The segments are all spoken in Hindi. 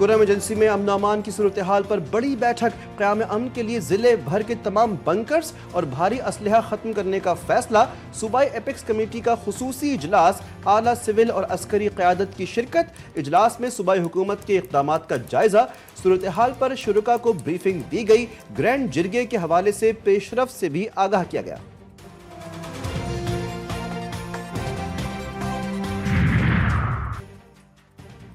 कुरम एजेंसी में अमन अमान की सूरत हाल पर बड़ी बैठक। क़याम अमन के लिए जिले भर के तमाम बंकर्स और भारी असलहा खत्म करने का फैसला। सूबाई एपेक्स कमेटी का खुसूसी इजलास, आला सिविल और अस्करी क़यादत की शिरकत। इजलास में सूबाई हुकूमत के इक़दामात का जायजा, सूरत हाल पर शुरका को ब्रीफिंग दी गई। ग्रैंड जिरगे के हवाले से पेशरफ से भी आगाह किया गया।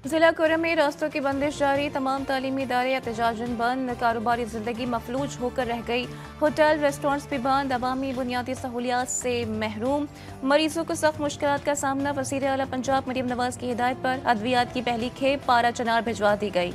जिला कुरम में रास्तों की बंदिश जारी, तमाम तालीमी इदारे एहतजाजन बंद, कारोबारी जिंदगी मफलूज होकर रह गई। होटल रेस्टोरेंट्स भी बंद, अवामी बुनियादी सहूलियात से महरूम। मरीजों को सख्त मुश्किलात का सामना। वज़ीर आला पंजाब मरीम नवाज की हिदायत पर अद्वियात की पहली खेप पारा चनार भिजवा दी गई।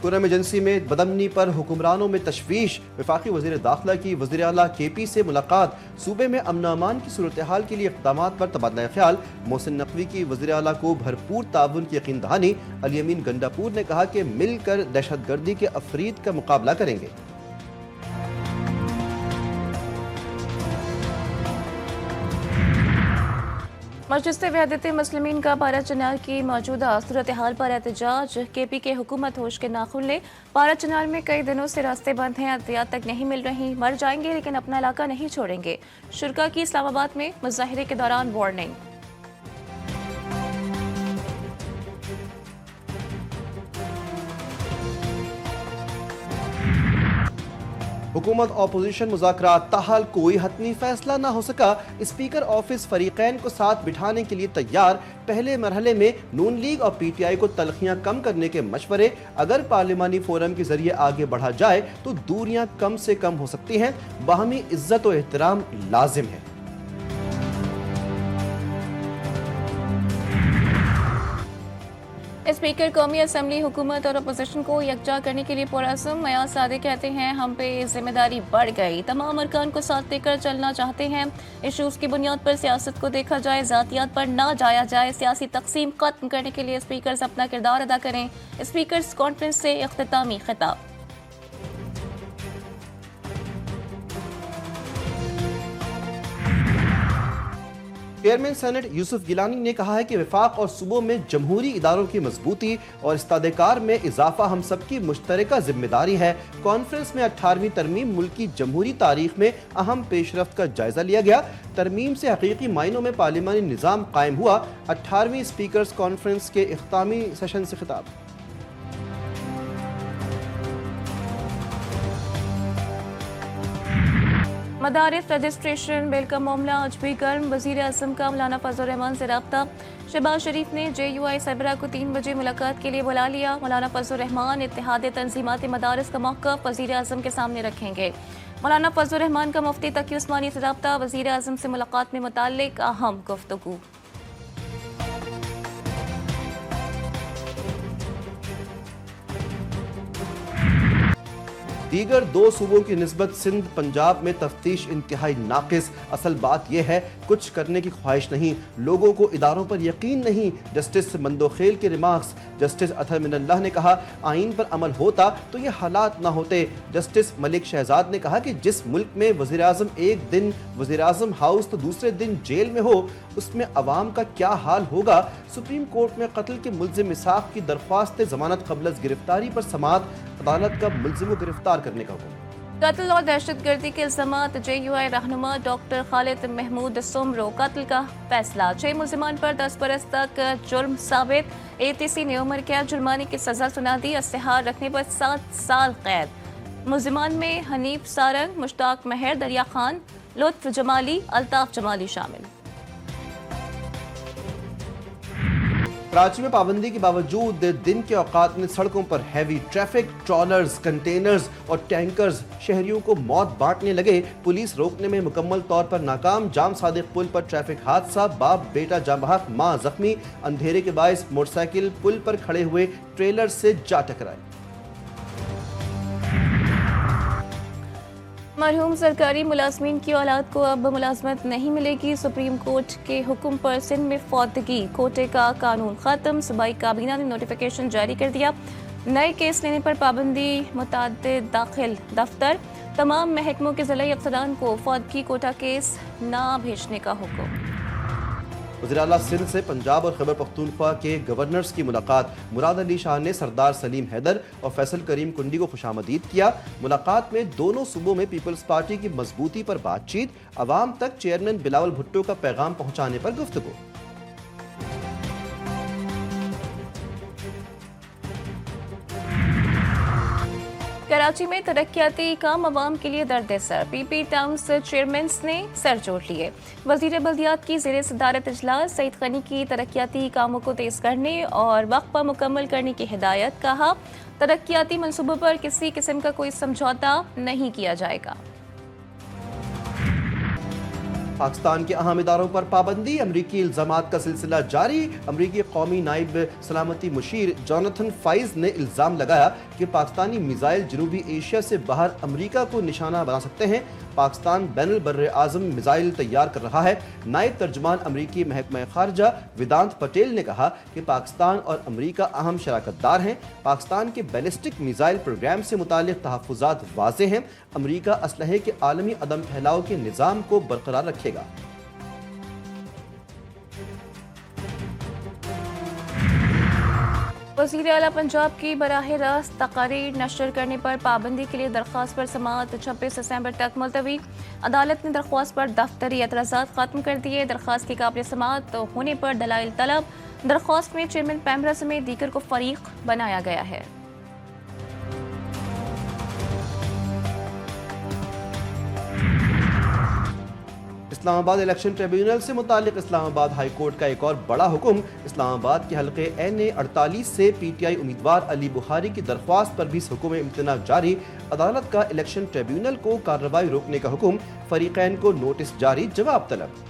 कुरम एजेंसी में बदमनी पर हुक्मरानों में तशवीश। वफाकी वज़ीर दाखिला की वज़ीर आला KP से मुलाकात। सूबे में अमन अमान की सूरत हाल के लिए इक़दामात पर तबादला ख्याल। मोहसिन नकवी की वज़ीर आला को भरपूर ताउन की यकीन दहानी। अली अमीन गंडापुर ने कहा कि मिलकर दहशतगर्दी के अफरीद का मुकाबला करेंगे। मजलिस वहदत मुस्लिमीन का पारा चनार की मौजूदा सूरत हाल पर एहतजाज। KP के हुकूमत होश के नाखुन ले। पारा चनार में कई दिनों से रास्ते बंद हैं, अद्वियात तक नहीं मिल रही। मर जाएंगे लेकिन अपना इलाका नहीं छोड़ेंगे। शुरका की इस्लामाबाद में मुजाहिरे के दौरान वार्निंग। हुकूमत ऑपोजिशन मुज़ाकरात, ताहाल कोई हतमी फैसला ना हो सका। स्पीकर ऑफिस फरीकैन को साथ बिठाने के लिए तैयार। पहले मरहले में नून लीग और PTI को तलखियां कम करने के मशवरे। अगर पार्लिमानी फोरम के जरिए आगे बढ़ा जाए तो दूरियां कम से कम हो सकती हैं। बाहमी इज्जत और एहतराम लाजिम है। स्पीकर कौमी असम्बली हुकूमत और अपोजिशन को यकजा करने के लिए पुरअज़्म। मयाज सादिक कहते हैं हम पे जिम्मेदारी बढ़ गई, तमाम अरकान को साथ लेकर चलना चाहते हैं। इशूज़ की बुनियाद पर सियासत को देखा जाए, ज़ातियात पर ना जाया जाए। सियासी तकसीम खत्म करने के लिए स्पीकर्स अपना किरदार अदा करें। स्पीकर्स कॉन्फ्रेंस से इख्तितामी खिताब। चेयरमैन सेनेट यूसुफ गिलानी ने कहा है कि वफाक और सूबों में जमहूरी इदारों की मजबूती और इस्तादेकार में इजाफा हम सबकी मुश्तरका जिम्मेदारी है। कॉन्फ्रेंस में 18वीं तरमीम मुल्क की जमहूरी तारीख में अहम पेशरफ्त का जायजा लिया गया। तरमीम से हकीकी मायनों में पार्लिमानी निज़ाम कायम हुआ। 18वीं स्पीकर्स कॉन्फ्रेंस के इख्तामी सेशन से खिताब। मदारिस रजिस्ट्रेशन बिल का मामला आज भी गर्म। वज़ीर आज़म का मौलाना फजल रहमान से रब्ता। शहबाज शरीफ ने JUI सरबराह को 3 बजे मुलाकात के लिए बुला लिया। मौलाना फजल रहमान इत्तेहाद तंजीमात मदारिस का मौक़िफ़ वज़ीर आज़म के सामने रखेंगे। मौलाना फजल रहमान का मुफ्ती तकी उस्मानी से रब्ता। वज़ीर आज़म से मुलाकात में मुताल्लिक़ अहम गुफ्तगू। दीगर 2 सूबों की निस्बत सिंध पंजाब में तफ्तीश इंतहाई नाकिस। असल बात यह है कुछ करने की ख्वाहिश नहीं, लोगों को इदारों पर यकीन नहीं। जस्टिस मंदोखेल के रिमार्क्स। जस्टिस अतहर मिनल्लाह ने कहा आइन पर अमल होता तो ये हालात ना होते। जस्टिस मलिक शहजाद ने कहा कि जिस मुल्क में वज़ीर आज़म एक दिन वज़ीर आज़म हाउस तो दूसरे दिन जेल में हो, उसमें अवाम का क्या हाल होगा। सुप्रीम कोर्ट में कत्ल के मुल्जिम इसाक की दरख्वास्त जमानत क़ब्ल गिरफ्तारी पर समाअत। अदालत का मुल्जिम को गिरफ्तार करने का हुक्म। कत्ल और दहशतगर्दी के इल्जामात। JUI रहनुमा डॉक्टर खालिद महमूद सुमरो कत्ल का फैसला। 6 मुल्जिमान पर 10 बरस तक जुर्म साबित। ATC ने उम्र कैद जुर्माने की सजा सुना दी। इश्तिहार रखने पर 7 साल कैद। मुल्जिमान में हनीफ सारंग, मुश्ताक महर, दरिया खान, लुत्फ जमाली, अल्ताफ जमाली शामिल। कराची में पाबंदी के बावजूद दिन के औकात में सड़कों पर हैवी ट्रैफिक। ट्रॉलर्स, कंटेनर्स और टैंकर्स शहरियों को मौत बांटने लगे। पुलिस रोकने में मुकम्मल तौर पर नाकाम। जाम सादिक पुल पर ट्रैफिक हादसा, बाप बेटा जाम बहक, मां जख्मी। अंधेरे के बायस मोटरसाइकिल पुल पर खड़े हुए ट्रेलर से जा टकराए। मरहूम सरकारी मुलाजमीन की औलाद को अब मुलाजमत नहीं मिलेगी। सुप्रीम कोर्ट के हुक्म पर सिंध में फौतगी कोटे का कानून खत्म। सूबाई काबीना ने नोटिफिकेशन जारी कर दिया। नए केस लेने पर पाबंदी, मुतअद्दिद दाखिल दफ्तर। तमाम महकमों के ज़िला अफसरान को फौतगी कोटा केस ना भेजने का हुक्म। वज़ीर आला सिंध से पंजाब और खैबर पख्तूनख्वा के गवर्नर्स की मुलाकात। मुराद अली शाह ने सरदार सलीम हैदर और फैसल करीम कुंडी को खुशामदीद किया। मुलाकात में दोनों सूबों में पीपल्स पार्टी की मजबूती पर बातचीत। अवाम तक चेयरमैन बिलावल भुट्टो का पैगाम पहुंचाने पर गुफ्तगू। कराची में तरक्याती काम अवाम के लिए दर्द सर। पीपी टाउन्स चेयरमैन ने सर जोड़ लिए। वजीर बल्दियात की ज़ेरे सदारत इजलास। सईद गनी की तरक्याती कामों को तेज करने और वक्त पर मुकम्मल करने की हिदायत। कहा, तरक्याती मनसूबों पर किसी किस्म का कोई समझौता नहीं किया जाएगा। पाकिस्तान के अहम इदारों पर पाबंदी। अमरीकी इल्जामात का सिलसिला जारी। अमरीकी कौमी नायब सलामती मुशीर जोनाथन फाइज ने इल्जाम लगाया कि पाकिस्तानी मिसाइल जनूबी एशिया से बाहर अमरीका को निशाना बना सकते हैं। पाकिस्तान बैनुल बर्र आज़म मिसाइल तैयार कर रहा है। नायब तर्जुमान अमरीकी महकमा खारजा वेदांत पटेल ने कहा कि पाकिस्तान और अमरीका अहम शराकतदार हैं। पाकिस्तान के बैलिस्टिक मिसाइल प्रोग्राम से मुतालिक तहफ़्फ़ुज़ात वाज़े हैं। अमरीका असलहे के आलमी अदम फैलाव के निज़ाम को बरकरार रखेगा। वज़ीर आला पंजाब की बराह रास्त तकारीर नशर करने पर पाबंदी के लिए दरख्वास्त पर समाअत 26 दिसंबर तक मुलतवी। अदालत ने दरख्वास्त पर दफ्तरी एतराज़ात खत्म कर दिए। दरख्वास्त की काबिल समाअत होने पर दलाइल तलब। दरख्वास्त में चेयरमैन पैमरा समेत दीगर को फरीक बनाया गया है। इस्लामाबाद इलेक्शन ट्रिब्यूनल से मुतालिक इस्लामाबाद हाई कोर्ट का एक और बड़ा हुक्म। इस्लामाबाद के हल्के NA 48 से PTI उम्मीदवार अली बुखारी की दरख्वास्त पर भी इस हुक्म में इम्तना जारी। अदालत का इलेक्शन ट्रिब्यूनल को कार्रवाई रोकने का हुक्म। फरीकैन को नोटिस जारी, जवाब तलब।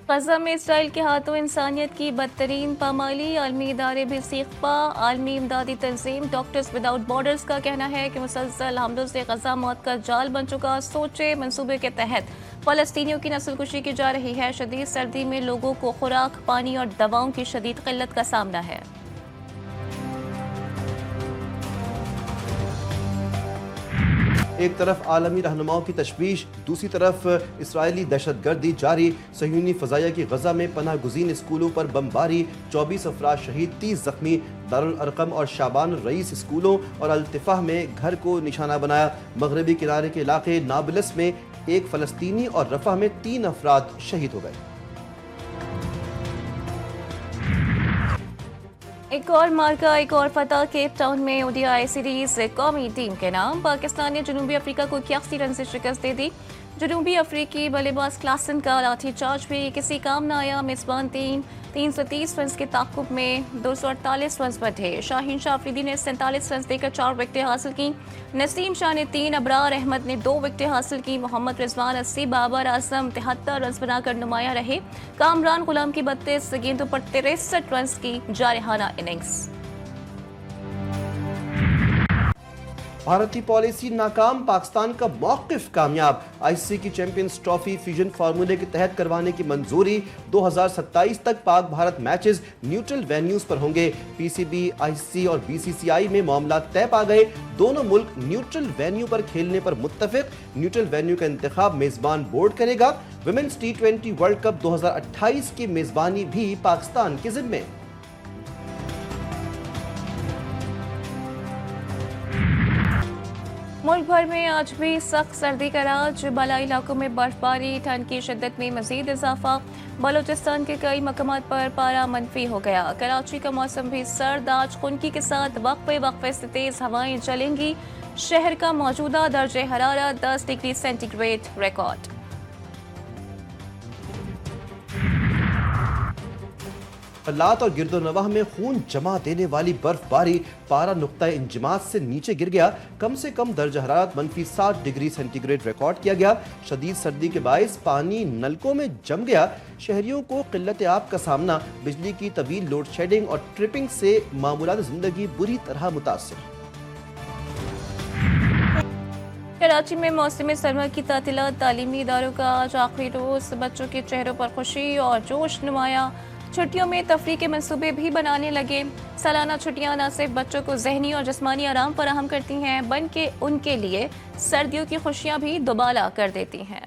गजा में इसराइल के हाथों इंसानियत की बदतरीन पामाली। आलमी इदारे भी सीखपा। आलमी इमदादी तंजीम डॉक्टर्स विदाउट बॉर्डर्स का कहना है कि मुसलसल हमलों से गजा मौत का जाल बन चुका। सोचे मंसूबे के तहत फलस्तीनियों की नस्लकुशी की जा रही है। शदीद सर्दी में लोगों को खुराक, पानी और दवाओं की शदीद किल्लत का सामना है। एक तरफ आलमी रहनुमाओं की तशवीश, दूसरी तरफ इसराइली दहशतगर्दी जारी। सहयूनी फ़ज़ाइया की गजा में पनाह गुज़ीन स्कूलों पर बमबारी। 24 अफराद शहीद, 30 जख्मी। दारुल अरकम और शाबान रईस स्कूलों और अल्तिफ़ाह में घर को निशाना बनाया। मगरबी किनारे के इलाके नाबलस में एक फ़लस्तीनी और रफ़ा में 3 अफराद शहीद हो गए। एक और मार्का, एक और फतह। केप टाउन में ODI सीरीज कौमी टीम के नाम। पाकिस्तान ने जनूबी अफ्रीका को 81 रन से शिकस्त दे दी। जनूबी अफ्रीकी बल्लेबाज क्लासन का लाठी चार्ज भी किसी काम न आया। मेजबान टीम 330 रन के ताकुब में 248 रन पर थे। शाहीन शाह अफरीदी ने 47 रन देकर 4 विकेटें हासिल की। नसीम शाह ने 3, अबरार अहमद ने 2 विकेटें हासिल की। मोहम्मद रिजवान 80, बाबर आजम 73 रन बनाकर नुमाया रहे। कामरान गुलाम की 32 गेंदों पर 63 रन की जारहाना इनिंग्स। भारतीय पॉलिसी नाकाम, पाकिस्तान का मौक़िफ़ कामयाब। ICC की चैंपियंस ट्रॉफी फ्यूजन फार्मूले के तहत करवाने की मंजूरी। 2027 तक Pak Bharat matches neutral venues पर होंगे। PCB, ICC और BCCI में मामला तय पा गए। दोनों मुल्क न्यूट्रल वेन्यू पर खेलने पर मुत्तफिक। न्यूट्रल वेन्यू का इंतखाब मेजबान बोर्ड करेगा। विमेंस T20 वर्ल्ड कप 2028 की मेजबानी भी पाकिस्तान के जिम्मे। मुल्क भर में आज भी सख्त सर्दी का राज। बालाई इलाकों में बर्फबारी, ठंड की शिद्दत में मजीद इजाफा। बलूचिस्तान के कई मकामात पर पारा मनफी हो गया। कराची का मौसम भी सर्द। आज खुनकी के साथ वक्फे वक्फे से तेज हवाएं चलेंगी। शहर का मौजूदा दर्जे हरारत 10 डिग्री सेंटीग्रेड रिकॉर्ड। लात और गिरदोनवाह में खून जमा देने वाली बर्फबारी। पारा नुक्ता इंजमात से नीचे गिर गया। कम से कम दर्जा हरारत -7 डिग्री सेंटीग्रेड रिकॉर्ड किया गया। शदीद सर्दी के बायस पानी नलकों में जम गया। शहरियों को किल्लत आब का सामना। बिजली की तवील लोड शेडिंग और ट्रिपिंग से मामूलात जिंदगी बुरी तरह मुतासिर। कराची में मौसम सरमा की तातीलात। तालीमी इदारों का आज आखिरी रोज। बच्चों के चेहरों पर खुशी और जोश नुमाया। छुट्टियों में तफरीह के मंसूबे भी बनाने लगे। सालाना छुट्टियां न सिर्फ बच्चों को जहनी और जिस्मानी आराम फराहम करती हैं, बल्कि उनके लिए सर्दियों की खुशियां भी दुबाला कर देती हैं।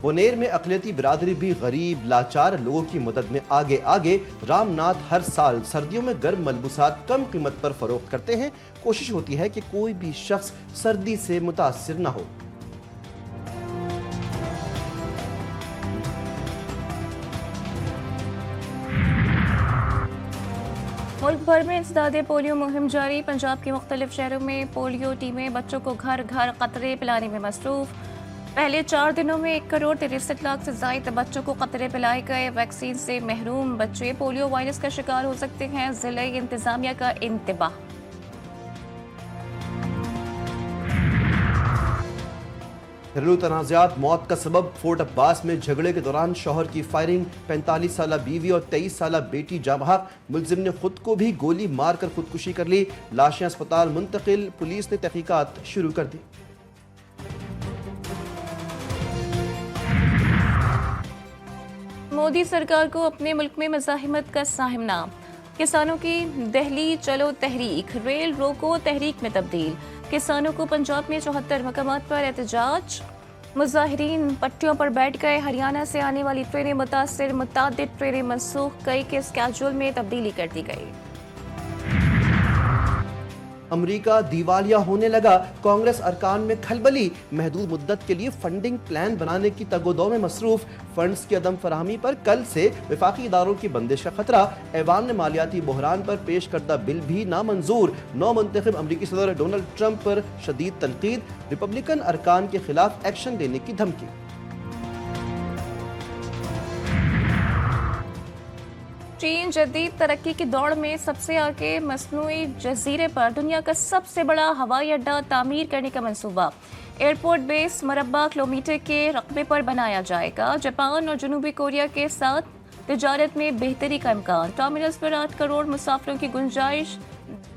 बोनेर में अक़लियती बिरादरी भी गरीब लाचार लोगों की मदद में आगे आगे। रामनाथ हर साल सर्दियों में गर्म मलबूसात कम कीमत पर फरोख्त करते हैं। कोशिश होती है कि कोई भी शख्स सर्दी से मुतासिर न हो। मुल्क भर में इंसदादे पोलियो मुहिम जारी। पंजाब के मुख्तलिफ शहरों में पोलियो टीमें बच्चों को घर घर कतरे पिलाने में मसरूफ। पहले 4 दिनों में 1 करोड़ 63 लाख से ज्यादा बच्चों को कतरे पिलाए गए। वैक्सीन से महरूम बच्चे पोलियो वायरस का शिकार हो सकते हैं। जिला इंतजामिया का इंतबाह। घरेलू तनाज़ात मौत का सबब। फोर्ट अब्बास में झगड़े के दौरान शौहर की फायरिंग। 45 साला बीवी और 23 साला बेटी जाँ बहक। मुलजिम ने खुद को भी गोली मारकर खुदकुशी कर ली। लाशें अस्पताल मुंतकिल। पुलिस ने तहकीकात शुरू कर दी। मोदी सरकार को अपने मुल्क में मज़ाहिमत का सामना। किसानों की दहली चलो तहरीक, रेल रोको तहरीक में तब्दील। किसानों को पंजाब में 74 मकामात पर एहतजाज। मुजाहिरीन पट्टियों पर बैठ गए। हरियाणा से आने वाली ट्रेनें मुतासिर। मुतादिद ट्रेनें मनसूख। कई के स्केड्यूल में तब्दीली कर दी गई। अमेरिका दिवालिया होने लगा। कांग्रेस अरकान में खलबली। महदूद मुद्दत के लिए फंडिंग प्लान बनाने की तगोदो में मसरूफ। फंड्स की अदम फराहमी पर कल से वफाकी इदारों की बंदिश का खतरा। ऐवान ने मालियाती बहरान पर पेश करदा बिल भी नामंजूर। नौ मुंतखब अमरीकी सदर डोनाल्ड ट्रंप पर शदीद तनकीद। रिपब्लिकन अरकान के खिलाफ एक्शन लेने की धमकी। चीन जदीद तरक्की की दौड़ में सबसे आगे। मसनूई जजीरे पर दुनिया का सबसे बड़ा हवाई अड्डा तामीर करने का मंसूबा। एयरपोर्ट बेस मरबा किलोमीटर के रकबे पर बनाया जाएगा। जापान और जनूबी कोरिया के साथ तिजारत में बेहतरी का इम्कान। टर्मिनल्स पर 8 करोड़ मुसाफिरों की गुंजाइश।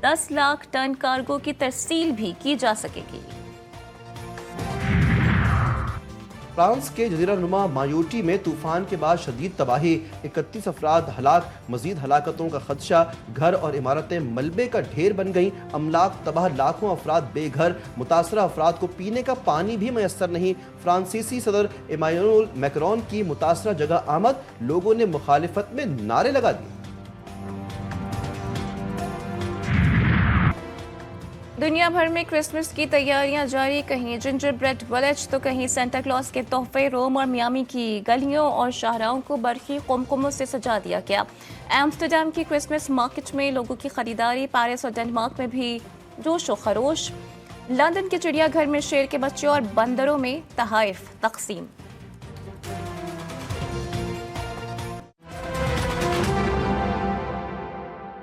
10 लाख टन कार्गो की तरसील भी की जा सकेगी। फ्रांस के जजीरा नुमा मायोटी में तूफान के बाद शदीद तबाही। 31 अफराद हलाक। मजीद हलाकतों का खदशा। घर और इमारतें मलबे का ढेर बन गईं। अमलाक तबाह। लाखों अफराद बेघर। मुतासरा अफराद को पीने का पानी भी मैसर नहीं। फ्रांसीसी सदर इमानुएल मैक्रोन की मुतासरा जगह आमद। लोगों ने मुखालिफत में नारे लगा दिए। दुनिया भर में क्रिसमस की तैयारियां जारी। कहीं जिंजर ब्रेड विलेज तो कहीं सेंटा क्लॉज के तोहफे। रोम और मियामी की गलियों और शाहराहों को बरखी कुमकुमों से सजा दिया गया। एम्स्टरडैम की क्रिसमस मार्केट में लोगों की खरीदारी। पेरिस और डेनमार्क में भी जोश व खरोश। लंदन के चिड़ियाघर में शेर के बच्चे और बंदरों में तहाइफ तकसीम।